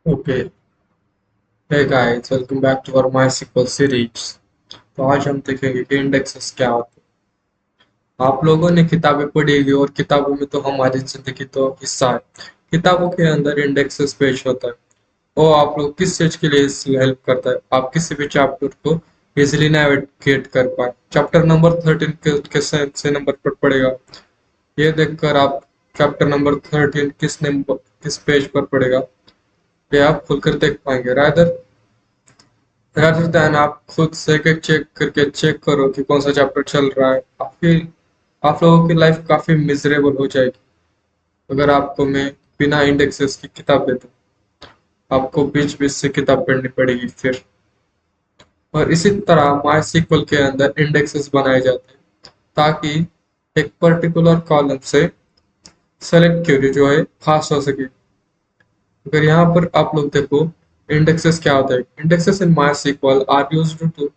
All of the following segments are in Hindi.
Okay. Hey guys, welcome back to our MySQL series. तो आज हम देखेंगे कि इंडेक्सेस क्या होते हैं। आप लोगों ने किताबें पढ़ी होगी और किताबों में तो हमारी जिंदगी तो हिस्सा है। किताबों के अंदर इंडेक्सेस पेश होता है। वो आप लोग किस चीज के लिए हेल्प करता है, आप किसी भी चैप्टर को इजिली नेविगेट कर पाए। चैप्टर नंबर 13 के से नंबर पर पड़ेगा। ये देखकर आप चैप्टर नंबर 13 किस पेज पर पड़ेगा, ये आप खुलकर देख पाएंगे। rather than आप खुद से एक चेक करके चेक करो कि कौन सा चैप्टर चल रहा है, आप लोगों की लाइफ काफी मिजरेबल हो जाएगी अगर आपको मैं बिना इंडेक्सेस की किताब दे दूं। आपको बीच बीच से किताब पढ़नी पड़ेगी फिर। और इसी तरह माई सीक्वल के अंदर इंडेक्सेस बनाए जाते हैं ताकि एक पर्टिकुलर कॉलम से सेलेक्ट क्वेरी जो है फास्ट हो सके। अगर यहाँ पर आप लोग देखो, इंडेक्सेस क्या होता है। Indexes in MySQL are used to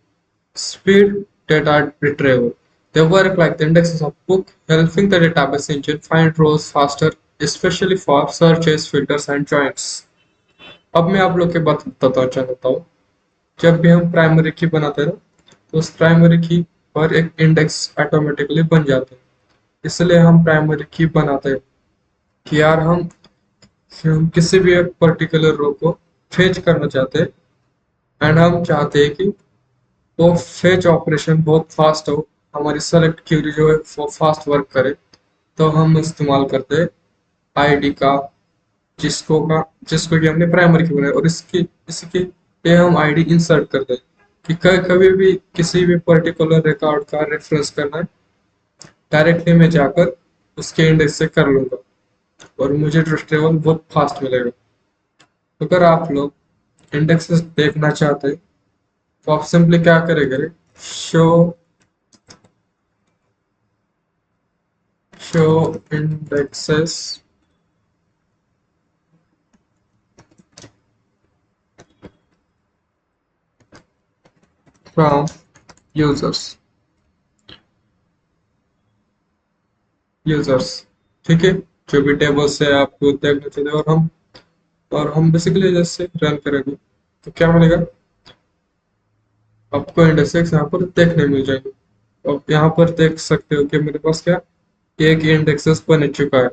speed data retrieval. They work like the indexes of book, helping the database engine find rows faster, especially for searches, filters, and joins. अब मैं आप लोग के बात बताना चाहता हूँ। जब भी हम प्राइमरी की बनाते हैं ना, तो उस प्राइमरी की पर एक इंडेक्स ऑटोमेटिकली बन जाते हैं। इसलिए हम प्राइमरी की बनाते हैं कि यार हम किसी भी एक पर्टिकुलर रो को फेच करना चाहते हैं। एंड हम चाहते हैं कि वो फेच ऑपरेशन बहुत फास्ट हो, हमारी सेलेक्ट क्यूरी जो है वो फास्ट वर्क करे। तो हम इस्तेमाल करते हैं आईडी का, जिसको कि हमने प्राइमरी की बनाया, और इसकी ये हम आईडी इंसर्ट करते हैं कि कभी भी किसी भी पर्टिकुलर रिकॉर्ड का रेफरेंस करना है, डायरेक्टली मैं जाकर उसके इंडेक्स से कर लूंगा और मुझे ट्रस्ट टेबल बहुत फास्ट मिलेगा। अगर आप लोग इंडेक्सेस देखना चाहते हैं तो आप सिंपली क्या करेंगे, show show indexes from users users. ठीक है, जो भी टेबल से आपको देखना चाहिए, और हम बेसिकली जैसे रन करेंगे तो क्या मिलेगा, आपको इंडेक्सेस यहाँ पर देखने मिल जाएंगे। अब यहाँ पर देख सकते हो कि मेरे पास क्या एक इंडेक्सेस बन चुका है,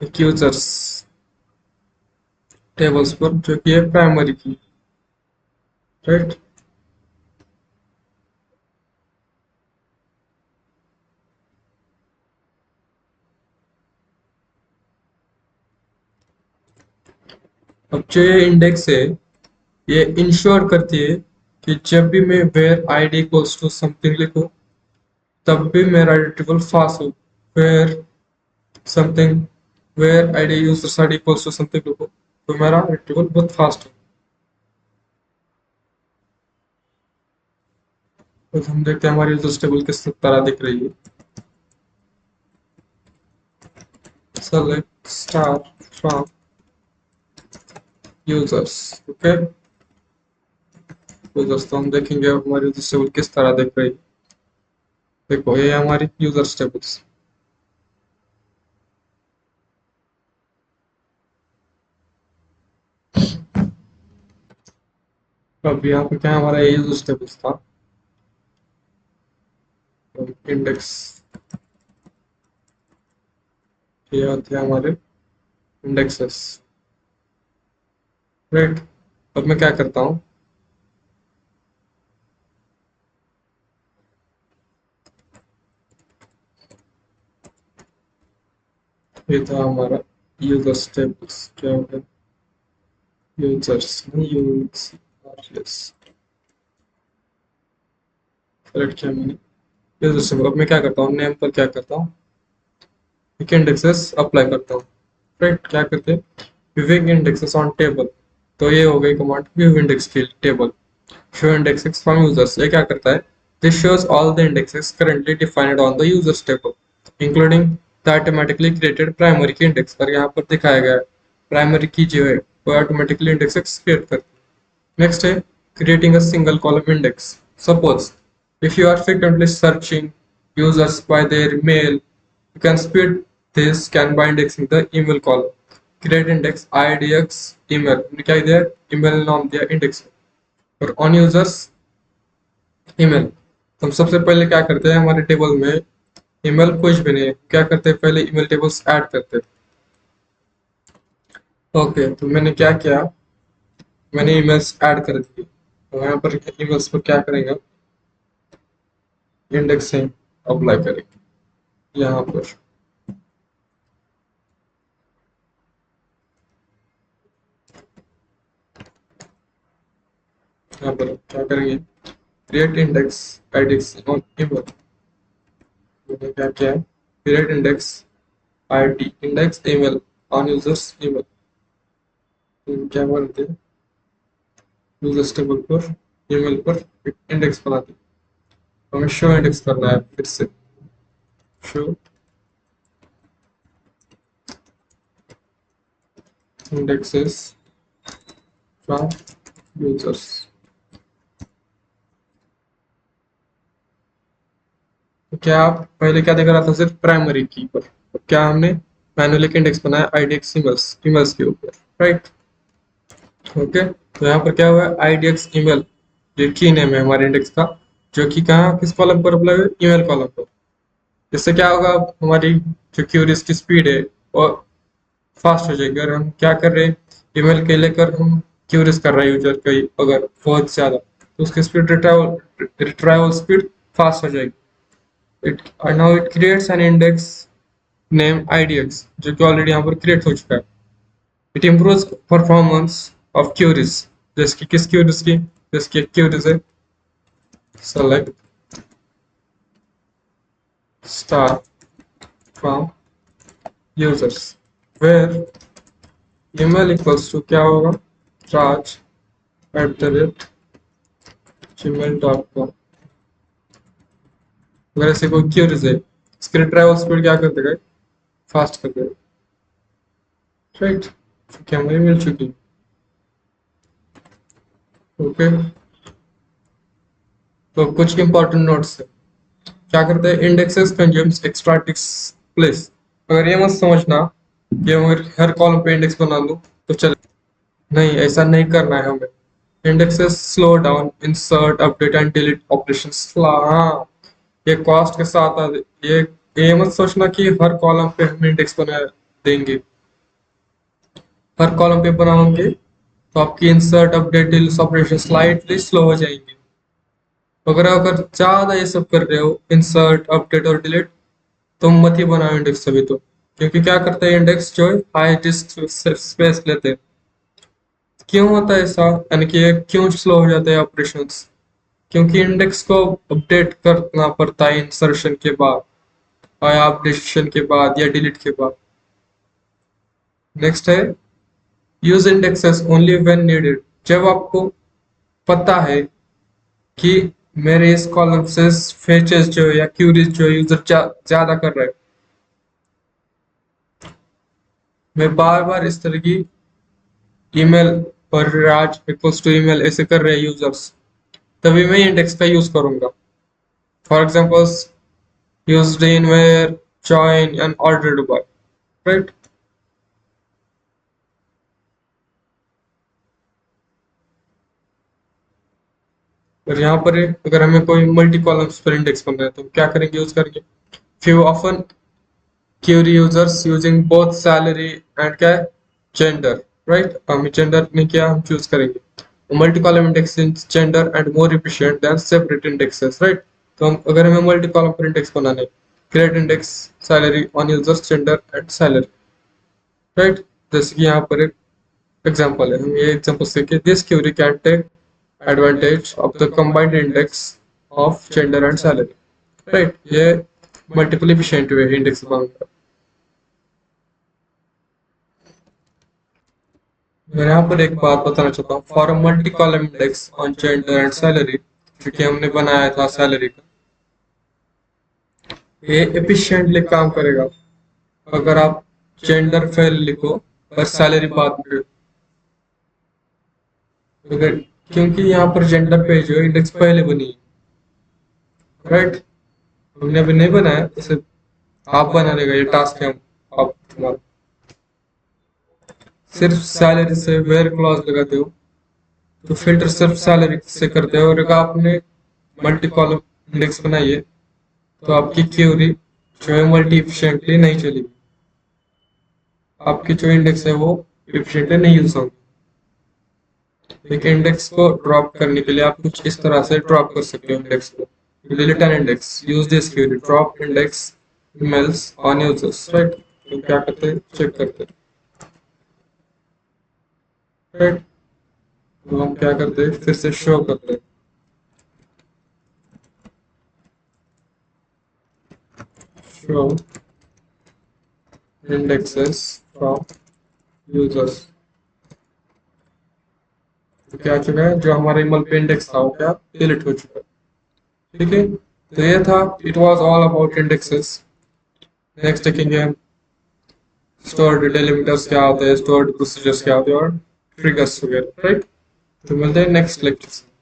एक यूजर्स टेबल्स पर, जो कि है प्राइमरी की। राइट। अब जो ये इंडेक्स है, ये इंश्योर करती है कि जब भी मैं where ID equals to something लिखूं, तब भी मेरा रिट्रीवल फास्ट हो। Where something, where ID users ID equals to something लिखो तो मेरा रिट्रीवल बहुत फास्ट हो। तो हम देखते हैं हमारी यूजर्स टेबल किस तरह दिख रही है। Select star from users. Okay, तो दोस्तों हम देखेंगे अब हमारी यूजर्स टेबल किस तरह दिख रही है। देखो, ये हमारी यूजर्स टेबल्स। अब यहाँ पे क्या हमारा यूजर्स टेबल्स था, इंडेक्स, ये होते हैं हमारे इंडेक्सेस। राइट। अब मैं क्या करता हूँ, ये था हमारा यूजर्स टेबल्स। क्या होगा, यूजर्स नहीं यूजर्स। सेलेक्ट किया मैंने यूजर्स टेबल। अब मैं क्या करता हूँ, नेम पर क्या करता हूँ, विक इंडेक्सेस अप्लाई करता हूँ। राइट। क्या करते हैं, विक इंडेक्सेस ऑन टेबल। तो ये हो गई कमांड व्यू इंडेक्स की table. Show indexes from users, ये क्या करता है, this shows all the indexes currently defined on the users table including the automatically created primary की इंडेक्स। और यहाँ पर दिखाया गया है प्राइमरी की जो है वो ऑटोमेटिकली इंडेक्सेस क्रिएट करती है। नेक्स्ट है creating a single column index. Suppose if you are frequently searching users by their email, you can speed this scan by indexing the email column. Create index IDX email, हमने क्या दिया, ईमेल नाम दिया इंडेक्स, और ऑन यूजर्स ईमेल। तो हम सबसे पहले क्या करते हैं, हमारे टेबल में ईमेल कुछ भी नहीं है, क्या करते हैं पहले ईमेल टेबल्स ऐड करते हैं। ओके, तो मैंने क्या किया, मैंने ईमेल्स ऐड कर दी। तो यहाँ पर ईमेल्स पर क्या करेंगे, इंडेक्सिंग अप्लाई करेंगे यहाँ पर। यहाँ पर क्या करेंगे, create index IDX on email. मैंने क्या किया, create index ID index email on users email. क्या बोलते हैं, यूजर्स टेबल पर ईमेल पर इंडेक्स बनाते हैं। हमें शो इंडेक्स करना है, फिर से शो indexes from users। तो क्या आप पहले क्या देख रहा था, सिर्फ प्राइमरी की पर, तो क्या हमने मैनुअली इंडेक्स बनाया IDX ईमेल्स ईमेल्स के ऊपर, राइट। ओके, तो यहाँ पर क्या हुआ, IDX ईमेल जो की नेम है हमारे इंडेक्स का, जो कि कहाँ किस कॉलम पर अप्लाई हुआ, ईमेल कॉलम पर। इससे क्या होगा, हमारी जो क्यूरीज की स्पीड है वो फास्ट हो जाएगी। अगर हम क्या कर रहे हैं, ईमेल के लेकर हम क्यूरीज कर रहे हैं यूजर की अगर बहुत ज़्यादा, तो उसकी स्पीड रिट्राइवल स्पीड फास्ट हो जाएगी। It now it creates an index name IDX, जो कि ऑलरेडी यहाँ पर क्रिएट हो चुका है। It improves performance of queries, जैसे कि किस क्यूरीज की, जैसे कि क्यूरीज है select star from users where email equals to क्या होगा, raj@gmail.com। अगर ऐसे कोई क्यूरीज है, इसकी ट्रैवल स्पीड क्या कर देगा, फास्ट कर देगा, राइट। क्या हमें मिल चुकी, ओके। तो कुछ इंपॉर्टेंट नोट्स है, क्या करते हैं, indexes consumes extra text place. अगर ये मत समझना कि मैं हर कॉलम पे इंडेक्स बना लूं तो चल, नहीं, ऐसा नहीं करना है हमें। Indexes slow down insert update and delete operations. हाँ, ये कॉस्ट के साथ ये ये मत सोचना कि हर कॉलम पे हम इंडेक्स बना देंगे। हर कॉलम पे बनाओगे तो आपकी insert update delete operation slightly slow हो जाएंगे। अगर अगर ज्यादा ये सब कर रहे हो, इंसर्ट अपडेट और डिलीट, तो मत ही बनाओ इंडेक्स अभी तो। क्योंकि क्या करता है इंडेक्स, जो हाई डिस्क स्पेस लेते हैं। क्यों होता है ऐसा, यानी कि ये क्यों स्लो हो जाते हैं ऑपरेशंस, क्योंकि इंडेक्स को अपडेट करना पड़ता है इंसर्शन के बाद, या अपडेशन के बाद, या डिलीट के बाद। नेक्स्ट है, use indexes only when needed. जब आपको पता है कि मेरे इस कॉलम से फीचर्स जो है या क्यूरीज जो यूजर ज्यादा कर रहा है, मैं बार बार इस तरह की ईमेल और राज इक्वल्स टू ईमेल ऐसे कर रहे हैं यूजर्स, तभी मैं इंडेक्स का यूज करूंगा। For example, used in where join and ordered by, right. और यहाँ पर अगर हमें कोई मल्टी कॉलम्स पर इंडेक्स बन रहा है तो हम क्या करेंगे, यूज करेंगे few often query users using both salary and क्या, जेंडर, राइट। हम जेंडर ने क्या हम चूज करेंगे, multi column indexing gender and more efficient than separate indexes, right. तो हम अगर हमें मल्टी कॉलम पर इंडेक्स बनाने, create index salary on users gender and salary, right. जैसे कि यहाँ पर एक एग्जांपल है, हम ये एग्जांपल से कि this query can take advantage of the combined index of gender and salary, right. ये मल्टीपल एफिशिएंट वे है इंडेक्स बनाने का। मैं यहाँ पर एक बात बताना चाहता हूँ, for a multi column index on gender and salary, क्योंकि हमने बनाया था सैलरी का, ये एफिशिएंटली काम करेगा अगर आप जेंडर पहले लिखो और सैलरी बाद में। अगर, क्योंकि यहाँ पर जेंडर पे जो इंडेक्स पहले बनी, राइट। हमने अभी नहीं बनाया, इसे आप बनाने का ये टास्क है, आप तुम्हारा। सिर्फ सैलरी से वेयर क्लॉज लगाते हो, तो फिल्टर सिर्फ सैलरी से करते हो, और अगर आपने मल्टी कॉलम इंडेक्स बनाई है तो आपकी क्यूरी जो है मल्टी इफिशियंटली नहीं चलेगी, आपकी जो इंडेक्स है वो इफिशियंटली नहीं यूज होगी। देखिए, इंडेक्स को ड्रॉप करने के लिए आप कुछ इस तरह से ड्रॉप कर सकते हो इंडेक्स को। Delete N index, use this query, drop index emails on users, right. तो क्या करते हैं, चेक करते हैं, राइट। तो हम क्या करते हैं, फिर से शो करते हैं, शो indexes from users। तो क्या चुका है, जो हमारे ईमेल पे इंडेक्स था वो क्या डिलीट हो चुका है। ठीक है, तो ये था, it was all about indexes. Next देखेंगे हम स्टोर्ड डेलिमिटर्स क्या होते हैं, स्टोर्ड प्रोसीजर्स क्या होते हैं, और ट्रिगर्स वगैरह, राइट। तो मिलते हैं नेक्स्ट लेक्चर।